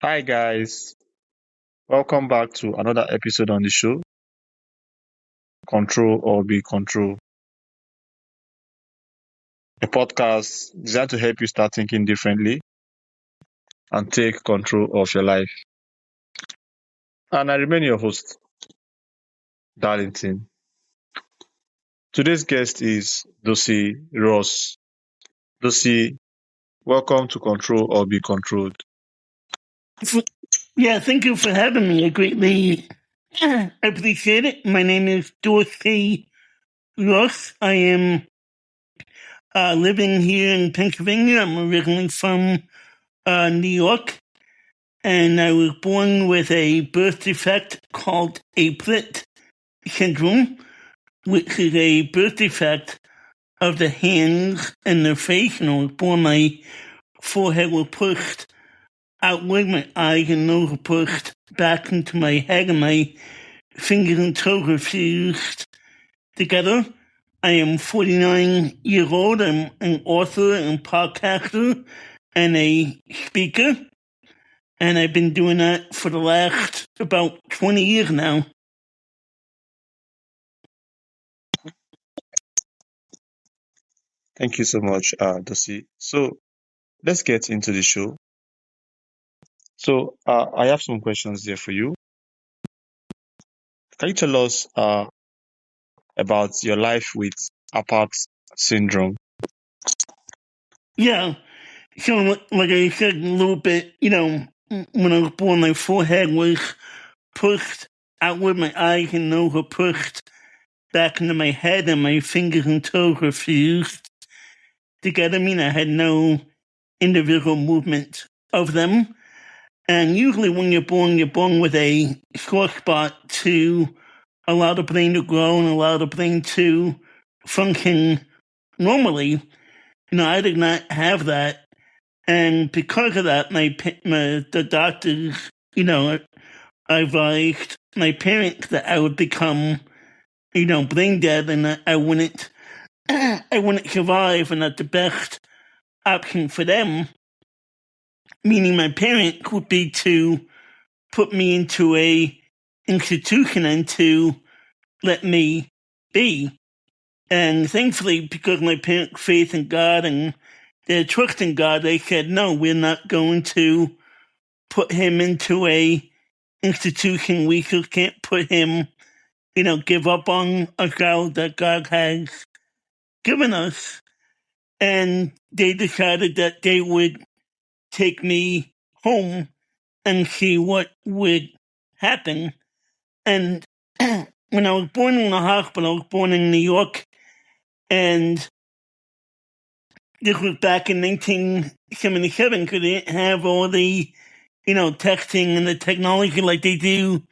Hi, guys. Welcome back to another episode on the show, Control or Be Control, a podcast designed to help you start thinking differently and take control of your life. And I remain your host, Darlington. Today's guest is Dorsey Ross. Dorsey, welcome to Control or Be Controlled. Yeah, thank you for having me. I greatly appreciate it. My name is Dorsey Ross. I am living here in Pennsylvania. I'm originally from New York, and I was born with a birth defect called Apert syndrome, which is a birth defect of the hands and the face. And I was born, my forehead was pushed outward, my eyes and nose were pushed back into my head, and my fingers and toes were fused together. I am 49 years old. I'm an author and podcaster and a speaker. And I've been doing that for the last about 20 years now. Thank you so much, Dorsey. So let's get into the show. So I have some questions there for you. Can you tell us about your life with Apert syndrome? Yeah. So, like I said a little bit, when I was born, my forehead was pushed outward, my eyes and nose were pushed back into my head, and my fingers and toes were fused together. I mean, I had no individual movement of them. And usually when you're born with a sore spot to allow the brain to grow and allow the brain to function normally. I did not have that. And because of that, the doctors, advised my parents that I would become, brain dead, and that I wouldn't survive, and that the best option for them, meaning my parents, would be to put me into a institution and to let me be. And thankfully, because my parents' faith in God and their trust in God, they said, no, we're not going to put him into a institution. We just can't put him, give up on a child that God has given us. And they decided that they would take me home and see what would happen. And when I was born in the hospital, I was born in New York, and this was back in 1977, because they didn't have all the, testing and the technology like they do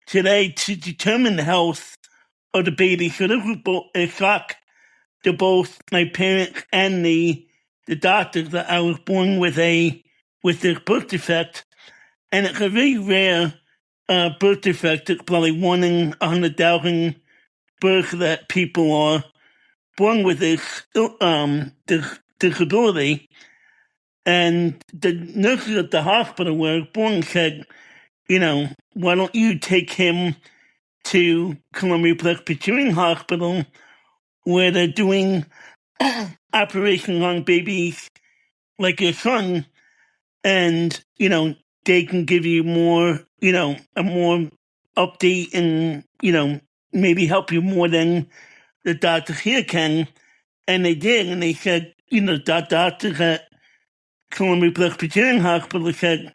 today to determine the health of the baby. So this was a shock to both my parents and the doctors that I was born with this birth defect. And it's a very rare birth defect. It's probably 1 in 100,000 births that people are born with this disability. And the nurses at the hospital where I was born said, why don't you take him to Columbia Presbyterian Hospital, where they're doing operations on babies like your son, and, they can give you more, a more update and, maybe help you more than the doctors here can. And they did, and they said, the doctors at Columbia Presbyterian Hospital said,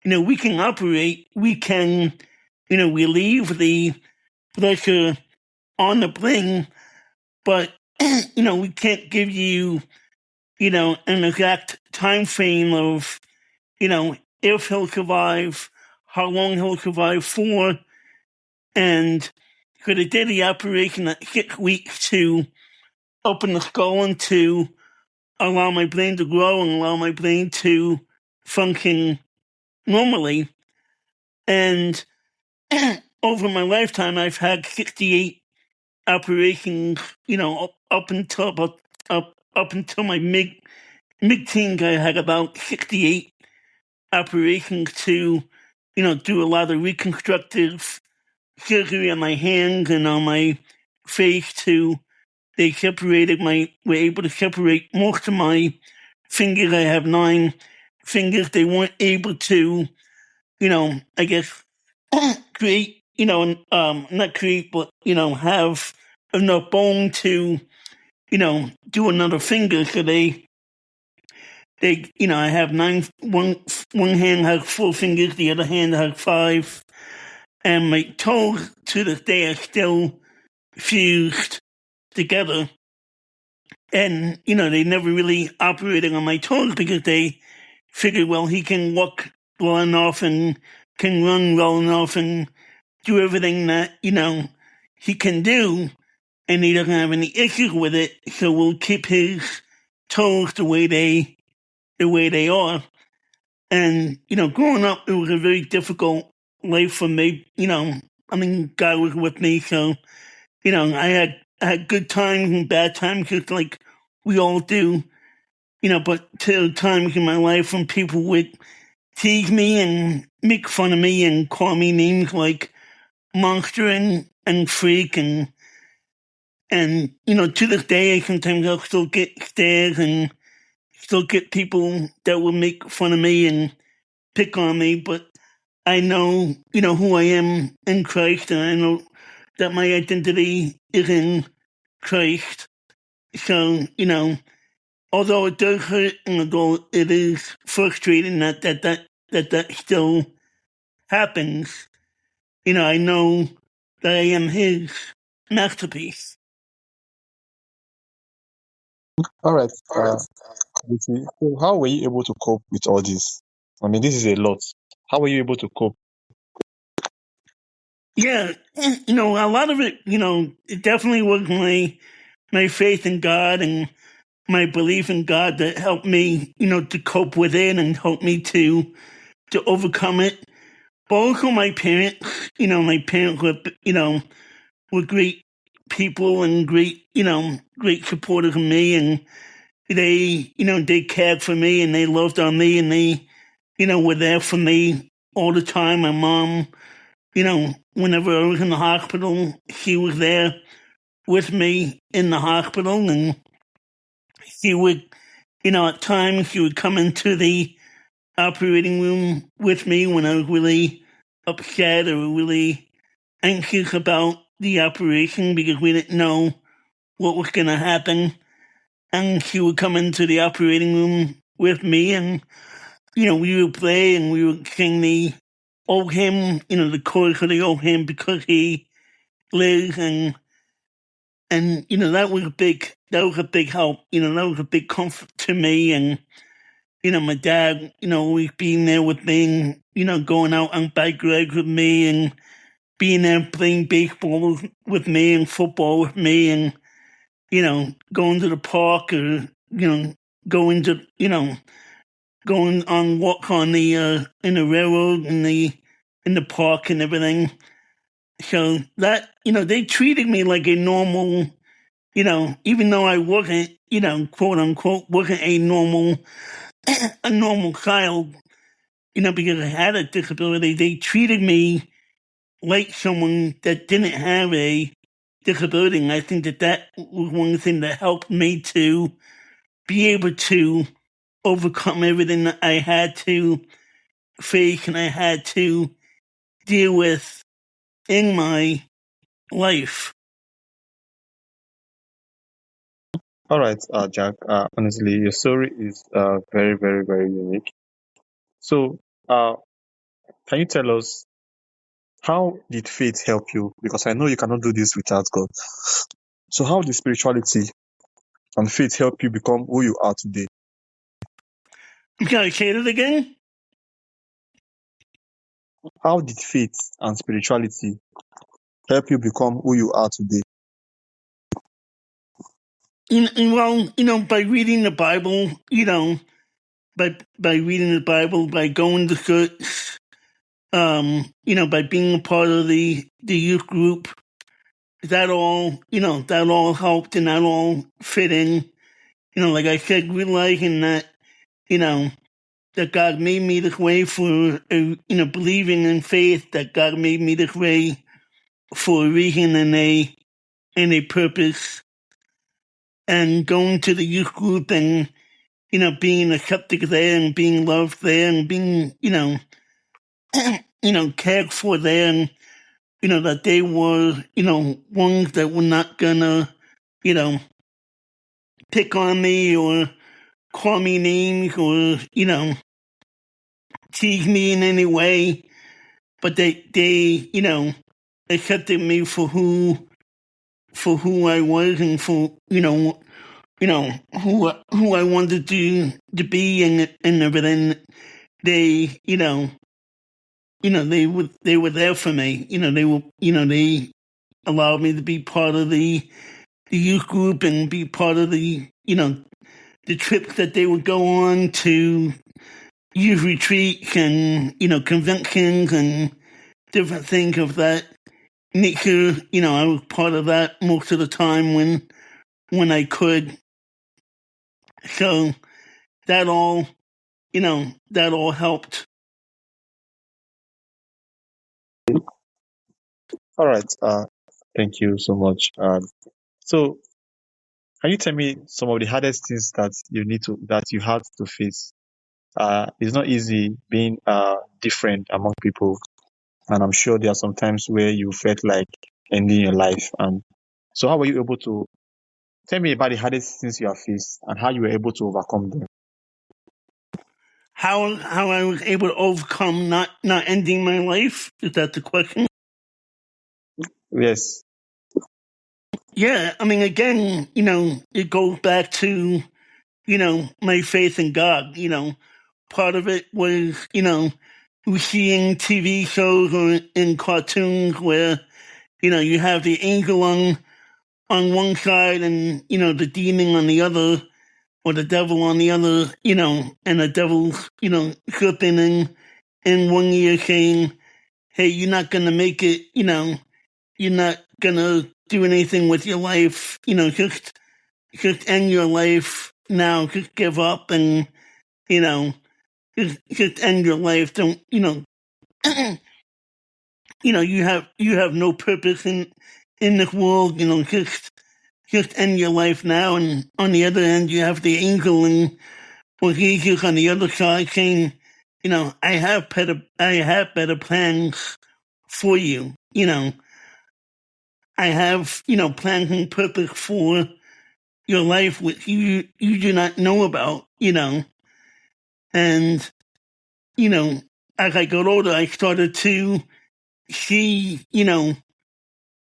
we can operate, we can, relieve the pressure on the brain, but, we can't give you, an exact time frame of, if he'll survive, how long he'll survive for. And so they did the operation at 6 weeks to open the skull and to allow my brain to grow and allow my brain to function normally. And over my lifetime, I've had 68 operations, up until my mid teens. I had about 68 operations to, do a lot of reconstructive surgery on my hands and on my face to, were able to separate most of my fingers. I have 9 fingers. They weren't able to, I guess, create, not create, but, have enough bone to, do another finger. So I have 9, one hand has 4 fingers, the other hand has 5. And my toes to this day are still fused together. And, they never really operated on my toes because they figured, well, he can walk well enough and can run well enough and do everything that, he can do, and he doesn't have any issues with it, so we'll keep his toes the way they are. And, growing up, it was a very difficult life for me. God was with me, so, I had good times and bad times, just like we all do. But there were times in my life when people would tease me and make fun of me and call me names like monster and freak and to this day sometimes I'll still get stares and still get people that will make fun of me and pick on me, but I know, who I am in Christ, and I know that my identity is in Christ. So, although it does hurt and although it is frustrating that still happens, I know that I am his masterpiece. All right. Lucy, so how were you able to cope with all this? I mean, this is a lot. How were you able to cope? Yeah, a lot of it, it definitely was my faith in God and my belief in God that helped me, to cope with it and helped me to overcome it. But also my parents, were great people and great supporters of me, and they cared for me and they loved on me and they, were there for me all the time. My mom, whenever I was in the hospital, she was there with me in the hospital, and she would, at times she would come into the operating room with me when I was really upset or really anxious about the operation because we didn't know what was going to happen. And she would come into the operating room with me and, we would play and we would sing the old hymn, the chorus of the old hymn, Because He Lives. And that was a big help. That was a big comfort to me. And, my dad, always being there with me and, going out on bike rides with me and being there playing baseball with me and football with me and, going to the park or, going to, going on walk on the, in the railroad in the park and everything. So that, they treated me like a normal, even though I wasn't, quote unquote, wasn't a normal child, because I had a disability, they treated me like someone that didn't have a disability. And I think that was one thing that helped me to be able to overcome everything that I had to face and I had to deal with in my life. All right, Jack. Honestly, your story is very, very, very unique. So, can you tell us how did faith help you? Because I know you cannot do this without God. So, how did spirituality and faith help you become who you are today? Can I say that again? How did faith and spirituality help you become who you are today? Well, by reading the Bible, by reading the Bible, by going to church, by being a part of the youth group, that all helped and that all fit in. Like I said, realizing that, you know, that God made me this way for, believing in faith, that God made me this way for a reason and a purpose, and going to the youth group and, being accepted there and being loved there and being, cared for there, and, that they were, ones that were not gonna, pick on me or call me names or, tease me in any way, but they accepted me for who I was and for, who I wanted to be and everything. They, they were there for me. They allowed me to be part of the youth group and be part of the trips that they would go on to youth retreats and, conventions and different things of that nature. I was part of that most of the time when I could. So that all, that all helped. All right. Thank you so much. So can you tell me some of the hardest things that you had to face? It's not easy being different among people, and I'm sure there are some times where you felt like ending your life. And so, how were you able to tell me about the hardest things you have faced and how you were able to overcome them? How I was able to overcome not ending my life? Is that the question? Yes. Yeah, I mean, again, it goes back to, my faith in God. Part of it was, seeing TV shows or in cartoons where, you have the angel on one side and, the demon on the other, or the devil on the other, and the devil's, slipping in one ear saying, hey, you're not going to make it, you're not going to do anything with your life, just end your life now, just give up and, you know, just end your life. Don't, you have no purpose in this world, just end your life now. And on the other end, you have the angel and or Jesus on the other side saying, I have better plans for you. I have, plans and purpose for your life which you do not know about, and, as I got older, I started to see,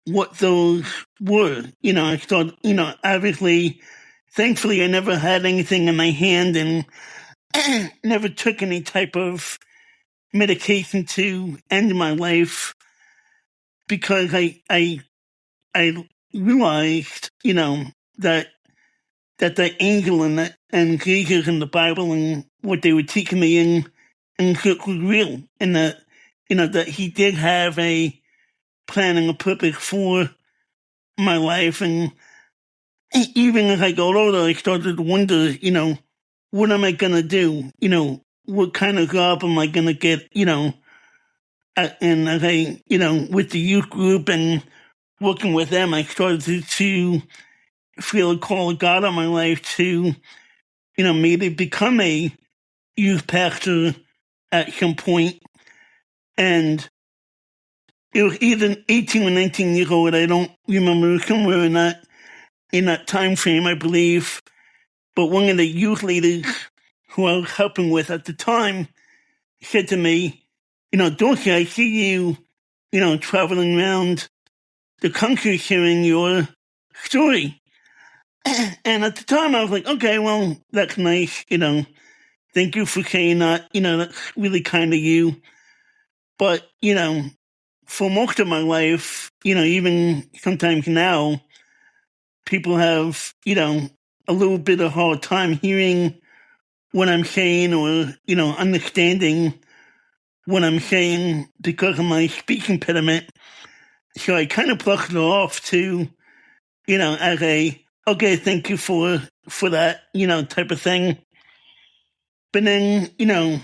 what those were. I started, obviously, thankfully, I never had anything in my hand and never took any type of medication to end my life because I realized, that the angel and Jesus in the Bible and what they were teaching me in church was real, and that that he did have a plan and a purpose for my life. And even as I got older, I started to wonder, what am I gonna do? What kind of job am I gonna get? And as I, with the youth group and working with them, I started to feel a call of God on my life to, maybe become a youth pastor at some point. And it was either 18 or 19 years old. I don't remember, somewhere in that time frame, I believe. But one of the youth leaders who I was helping with at the time said to me, Dorsey, I see you, traveling around the country sharing your story. And at the time I was like, okay, well, that's nice, thank you for saying that, that's really kind of you. But, for most of my life, even sometimes now, people have, a little bit of hard time hearing what I'm saying or, understanding what I'm saying because of my speech impediment. So I kind of brushed it off to, as a, okay, thank you for that, type of thing. But then,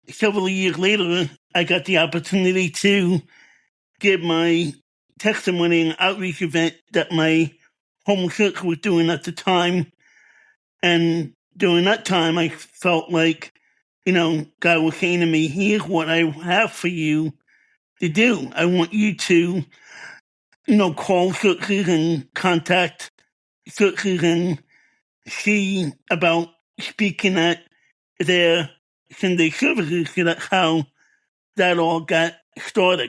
several years later, I got the opportunity to give my testimony in an outreach event that my home church was doing at the time. And during that time, I felt like, God was saying to me, here's what I have for you to do. I want you to, call churches and contact churches and see about speaking at their Sunday services. So that's how that all got started.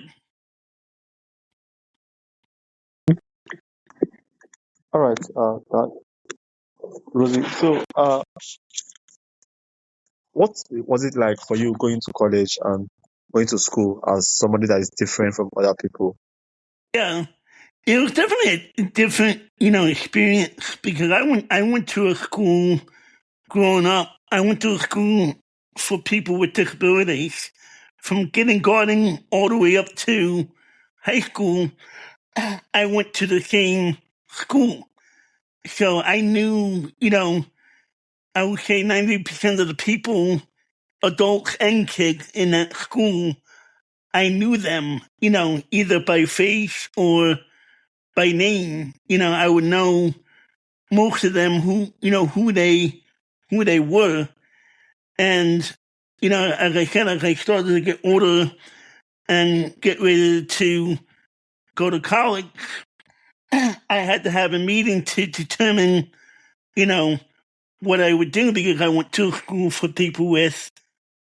All right, Rosie. So, what was it like for you going to college and going to school as somebody that is different from other people? Yeah, it was definitely a different, experience because I went to a school growing up. I went to a school for people with disabilities, from kindergarten all the way up to high school. I went to the same school, so I knew, I would say 90% of the people, adults and kids in that school, I knew them, either by face or by name. I would know most of them who they were. And, as I said, as I started to get older and get ready to go to college, I had to have a meeting to determine, what I would do because I went to school for people with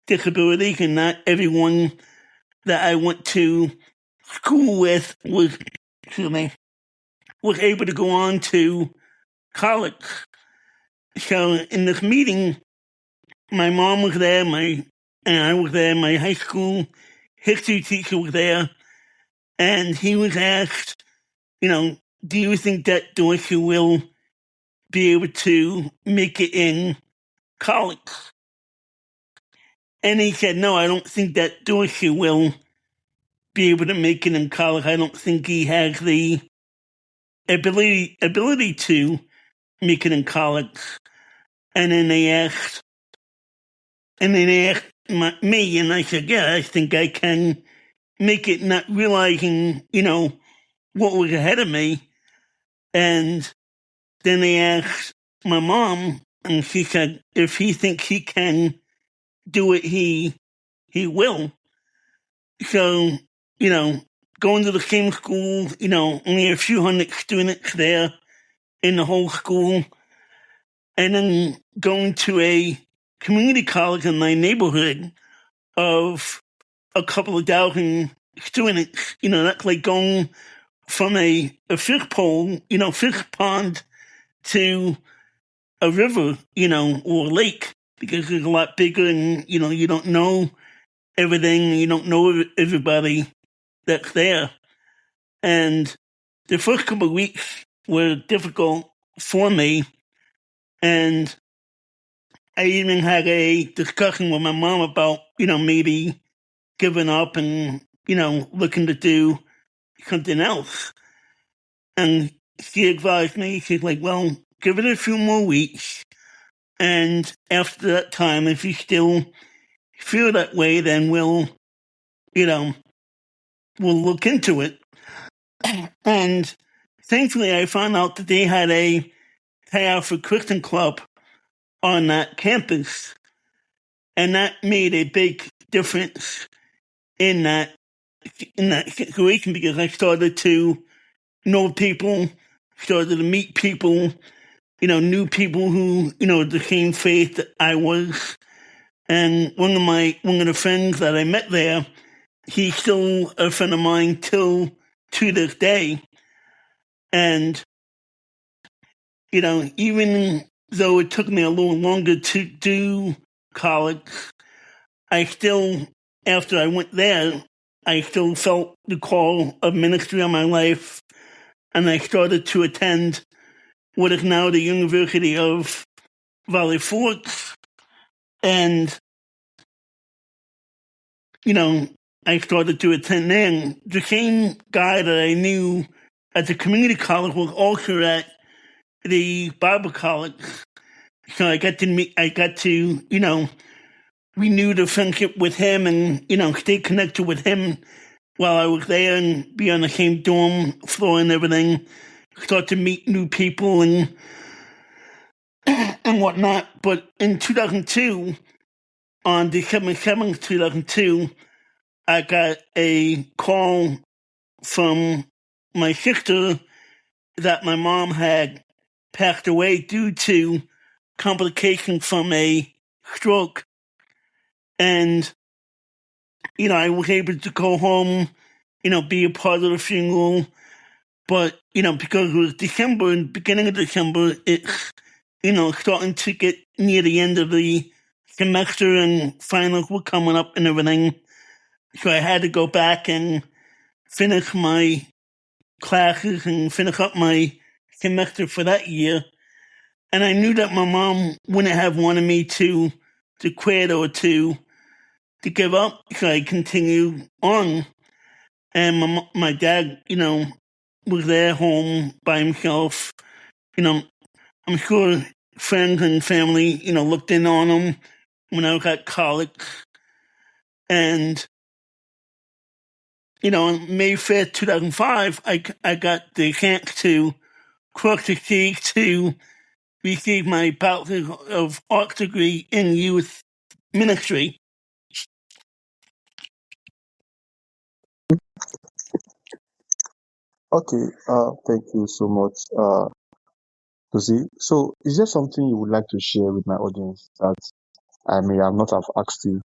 disabilities and not everyone that I went to school with was able to go on to college. So in this meeting, my mom was there, and I was there, my high school history teacher was there, and he was asked, do you think that Dorsey will be able to make it in college? And he said, no, I don't think that Dorsey will be able to make it in college. I don't think he has the ability to make it in college. And then they asked me, and I said, yeah, I think I can make it, not realizing, what was ahead of me. And then they asked my mom, and she said, if he thinks he can do it, he will. So, going to the same school, only a few hundred students there in the whole school, and then going to a community college in my neighborhood of a couple of thousand students, that's like going from a fish pond, fish pond to a river, or a lake, because it's a lot bigger and, you don't know everything, you don't know everybody that's there. And the first couple of weeks were difficult for me. And I even had a discussion with my mom about, maybe giving up and, looking to do something else. And she advised me, she's like, well, give it a few more weeks. And after that time, if you still feel that way, then we'll look into it. And thankfully, I found out that they had a Chaos for Christian Club on that campus. And that made a big difference in that situation because I started to know people, started to meet people, new people who, the same faith that I was. And one of the friends that I met there, he's still a friend of mine to this day. And, even though it took me a little longer to do college, I still, after I went there, I still felt the call of ministry on my life. And I started to attend what is now the University of Valley Forge. And, I started to attend then. The same guy that I knew at the community college was also at the Bible college. So I got to, renewed a friendship with him and, stay connected with him while I was there and be on the same dorm floor and everything. Start to meet new people and whatnot. But in 2002, on December 7th, 2002, I got a call from my sister that my mom had passed away due to complications from a stroke. And, I was able to go home, be a part of the funeral. But, because it was December and beginning of December, it's, starting to get near the end of the semester and finals were coming up and everything. So I had to go back and finish my classes and finish up my semester for that year. And I knew that my mom wouldn't have wanted me to quit or to give up. So I continued on. And my dad, was there home by himself. I'm sure friends and family, looked in on him when I was at college. And, on May 5th, 2005, I got the chance to cross the seas to receive my Bachelor of Arts degree in youth ministry. Okay, thank you so much, Lucy. So, is there something you would like to share with my audience that I may have not have asked you?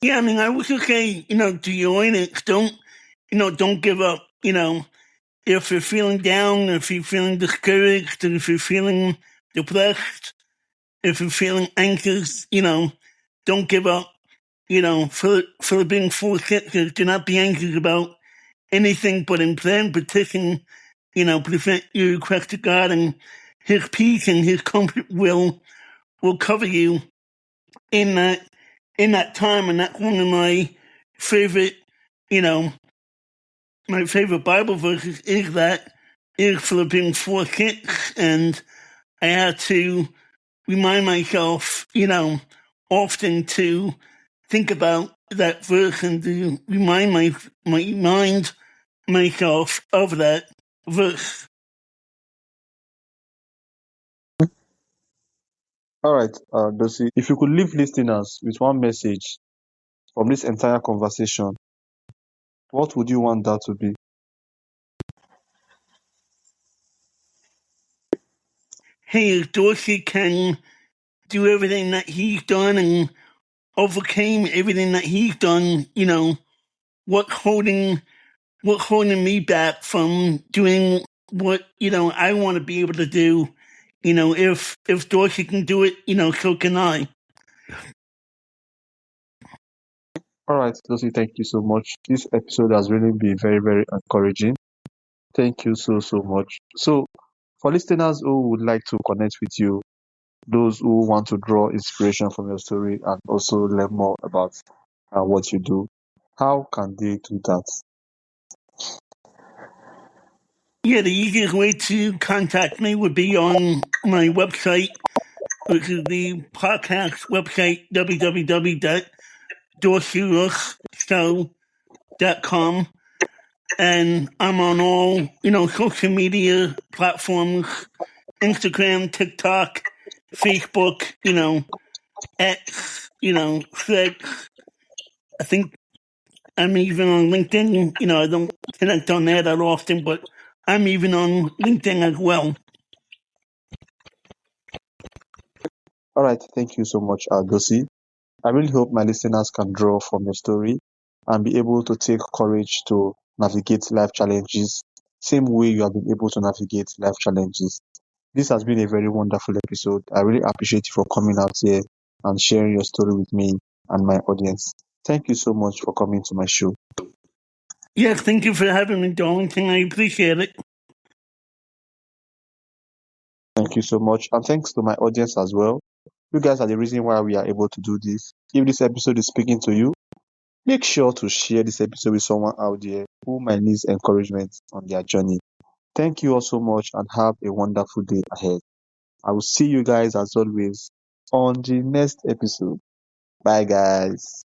Yeah, I would just say, to your audience, don't give up. If you're feeling down, if you're feeling discouraged, if you're feeling depressed, if you're feeling anxious, don't give up. Philippines 4:6 says, do not be anxious about anything but in prayer and petition, present your request to God, and His peace and His comfort will cover you in that time. And that's one of my favorite, my favorite Bible verses is Philippines 4:6, and I had to remind myself, often to think about that verse and to remind myself of that verse. All right, Lucy, if you could leave listeners with one message from this entire conversation, what would you want that to be? Hey, if Dorsey can do everything that he's done and overcame everything that he's done, what's holding me back from doing what, I want to be able to do. If Dorsey can do it, so can I. All right, Lucy, thank you so much. This episode has really been very, very encouraging. Thank you so, so much. So, for listeners who would like to connect with you, those who want to draw inspiration from your story and also learn more about what you do, how can they do that? Yeah, the easiest way to contact me would be on my website, which is the podcast website, www.dorseyross.com. And I'm on all, social media platforms, Instagram, TikTok, Facebook, X, Threads. I think I'm even on LinkedIn. I don't connect on there that often, but I'm even on LinkedIn as well. All right, thank you so much, Dosi. I really hope my listeners can draw from your story and be able to take courage to navigate life challenges, same way you have been able to navigate life challenges. This has been a very wonderful episode. I really appreciate you for coming out here and sharing your story with me and my audience. Thank you so much for coming to my show. Yes, thank you for having me, Darlington. I appreciate it. Thank you so much. And thanks to my audience as well. You guys are the reason why we are able to do this. If this episode is speaking to you, make sure to share this episode with someone out there who might need encouragement on their journey. Thank you all so much and have a wonderful day ahead. I will see you guys as always on the next episode. Bye, guys.